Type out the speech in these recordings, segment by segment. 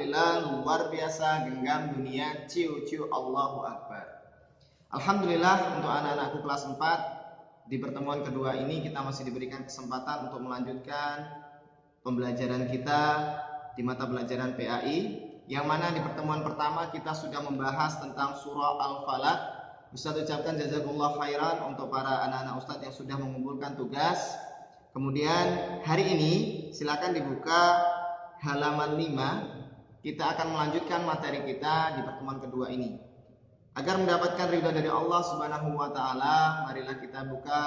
Alhamdulillah, luar biasa, genggam dunia, ciu-ciu, Allahu Akbar. Alhamdulillah, untuk anak-anakku kelas 4, di pertemuan kedua ini kita masih diberikan kesempatan untuk melanjutkan pembelajaran kita di mata pelajaran PAI, yang mana di pertemuan pertama kita sudah membahas tentang surah Al-Falaq. Ustaz ucapkan jazakumullah khairan untuk para anak-anak Ustaz yang sudah mengumpulkan tugas. Kemudian hari ini silakan dibuka halaman 5. Kita akan melanjutkan materi kita di pertemuan kedua ini. Agar mendapatkan ridha dari Allah Subhanahu wa taala, marilah kita buka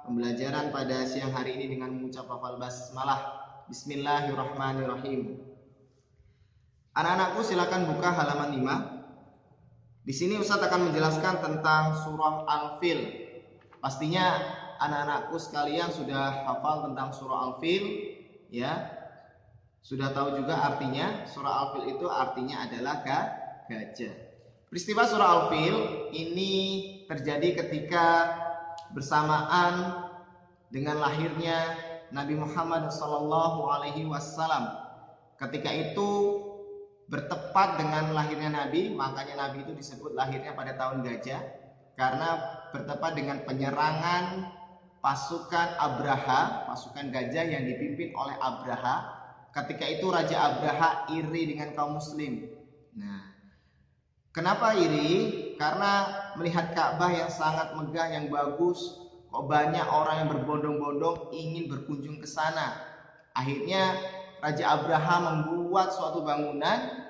pembelajaran pada siang hari ini dengan mengucap lafal basmalah. Bismillahirrahmanirrahim. Anak-anakku silakan buka halaman 5. Di sini Ustaz akan menjelaskan tentang surah Al-Fil. Pastinya anak-anakku sekalian sudah hafal tentang surah Al-Fil, ya. Sudah tahu juga artinya. Surah Al-Fil itu artinya adalah gajah. Peristiwa surah Al-Fil ini terjadi ketika bersamaan dengan lahirnya Nabi Muhammad SAW. Ketika itu bertepat dengan lahirnya Nabi, makanya Nabi itu disebut lahirnya pada tahun gajah, karena bertepat dengan penyerangan pasukan Abraha, pasukan gajah yang dipimpin oleh Abraha. Ketika itu Raja Abraha iri dengan kaum muslim. Nah, kenapa iri? Karena melihat Ka'bah yang sangat megah, yang bagus, kok banyak orang yang berbondong-bondong ingin berkunjung ke sana. Akhirnya Raja Abraha membuat suatu bangunan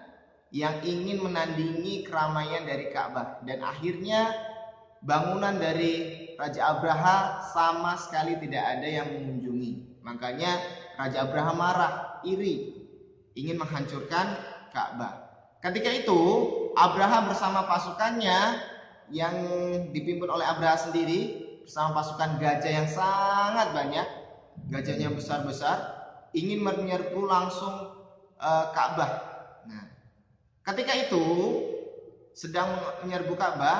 yang ingin menandingi keramaian dari Ka'bah, dan akhirnya bangunan dari Raja Abraha sama sekali tidak ada yang mengunjungi. Makanya Raja Abraha marah, iri, ingin menghancurkan Ka'bah. Ketika itu Abraha bersama pasukannya yang dipimpin oleh Abraha sendiri, bersama pasukan gajah yang sangat banyak, gajahnya besar-besar, ingin menyerbu langsung Ka'bah. Nah, ketika itu sedang menyerbu Ka'bah,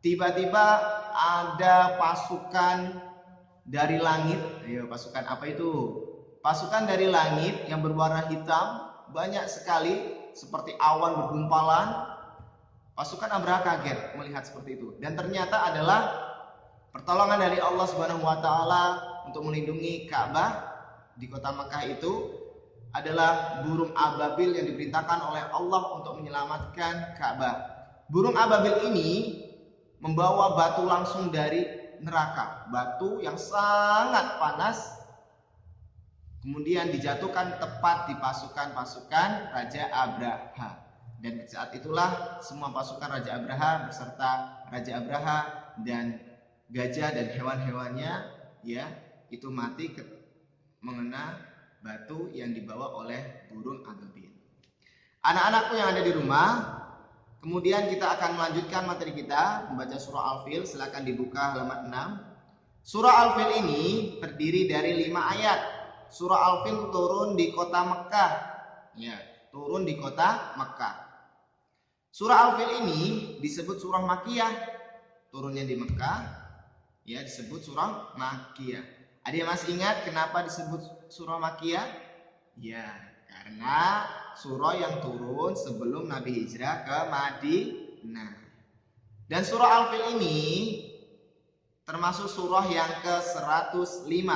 tiba-tiba ada pasukan dari langit. Ayo, pasukan apa itu? Pasukan dari langit yang berwarna hitam, banyak sekali, seperti awan bergumpalan. Pasukan Abraha kaget melihat seperti itu, dan ternyata adalah pertolongan dari Allah Subhanahu wa taala untuk melindungi Ka'bah di kota Makkah. Itu adalah burung ababil yang diperintahkan oleh Allah untuk menyelamatkan Ka'bah. Burung ababil ini membawa batu langsung dari neraka, batu yang sangat panas, kemudian dijatuhkan tepat di pasukan-pasukan Raja Abraha. Dan saat itulah semua pasukan Raja Abraha beserta Raja Abraha dan gajah dan hewan-hewannya, ya, itu mati mengena batu yang dibawa oleh burung ababil. Anak-anakku yang ada di rumah, kemudian kita akan melanjutkan materi kita membaca surah Al-Fil. Silakan dibuka halaman 6. Surah Al-Fil ini terdiri dari 5 ayat. Surah Al-Fil turun di kota Mekah. Ya, turun di kota Mekah. Surah Al-Fil ini disebut surah Makkiyah. Turunnya di Mekah, ya, disebut surah Makkiyah. Ada yang masih ingat kenapa disebut surah Makkiyah? Ya, karena surah yang turun sebelum Nabi hijrah ke Madinah. Dan surah Al-Fil ini termasuk surah yang ke-105.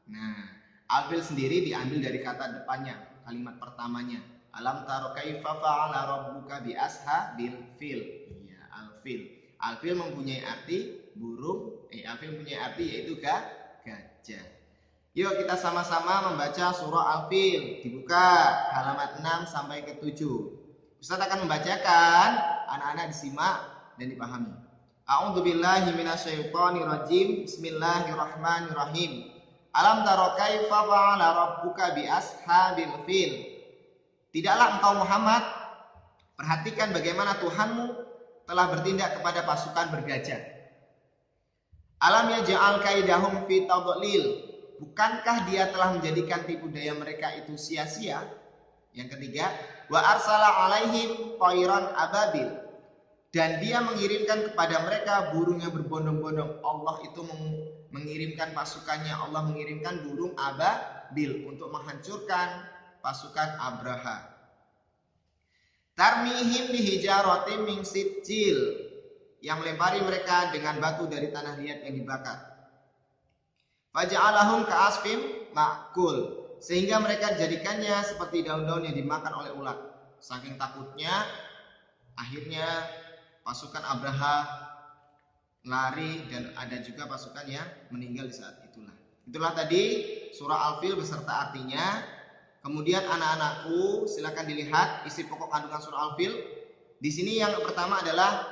Nah, Al-Fil sendiri diambil dari kata depannya, kalimat pertamanya. Alam taro kaifa fa'ala rabbuka bi ashabil fil. Ya, Al-Fil. Al-Fil mempunyai arti burung, Al-Fil mempunyai arti yaitu gajah. Yuk kita sama-sama membaca surah Al-Fil. Dibuka halaman 6 sampai ke 7. Ustaz akan membacakan, anak-anak disimak dan dipahami. A'udzubillahi minasyaitonirrajim. Bismillahirrahmanirrahim. Alam taro kaifa fa'ala rabbuka bi ashabil fil. Tidaklah engkau Muhammad perhatikan bagaimana Tuhanmu telah bertindak kepada pasukan bergajah. Alam yaj'al kaidahum fi tadlil. Bukankah dia telah menjadikan tipu daya mereka itu sia-sia? Yang ketiga, wa arsala alaihim tayran ababil. Dan dia mengirimkan kepada mereka burung yang berbondong-bondong. Allah itu mengirimkan pasukannya, Allah mengirimkan burung ababil untuk menghancurkan pasukan Abraha. tarmihim bihijaratin min sijil, yang melempari mereka dengan batu dari tanah liat yang dibakar. Faja'alahum ka'asfim ma'kul, sehingga mereka jadikannya seperti daun-daun yang dimakan oleh ulat. Saking takutnya, akhirnya pasukan Abraha lari dan ada juga pasukan yang meninggal di saat itulah. Itulah tadi surah Al-Fil beserta artinya. Kemudian anak-anakku silakan dilihat isi pokok kandungan surah Al-Fil. Di sini yang pertama adalah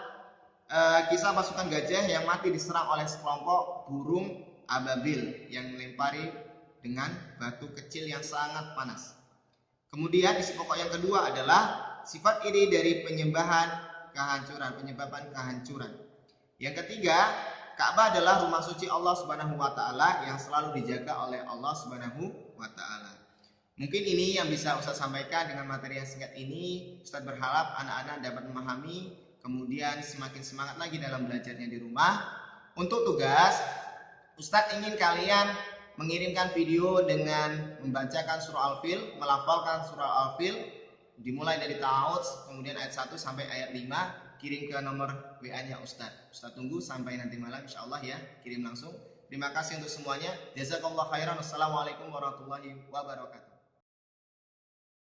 kisah pasukan gajah yang mati diserang oleh sekelompok burung ababil yang melempari dengan batu kecil yang sangat panas. Kemudian isi pokok yang kedua adalah sifat ini dari penyembahan penyebabkan kehancuran. Yang ketiga, Ka'bah adalah rumah suci Allah Subhanahu wa taala yang selalu dijaga oleh Allah Subhanahu wa taala. Mungkin ini yang bisa Ustaz sampaikan dengan materi yang singkat ini. Ustaz berharap anak-anak dapat memahami, kemudian semakin semangat lagi dalam belajarnya di rumah. Untuk tugas, Ustaz ingin kalian mengirimkan video dengan membacakan surah Al-Fil, melafalkan surah Al-Fil dimulai dari ta'awudz, kemudian ayat 1 sampai ayat 5, kirim ke nomor WA-nya Ustaz. Ustaz tunggu sampai nanti malam insyaallah ya, kirim langsung. Terima kasih untuk semuanya. Jazakallahu khairan. Wassalamualaikum warahmatullahi wabarakatuh.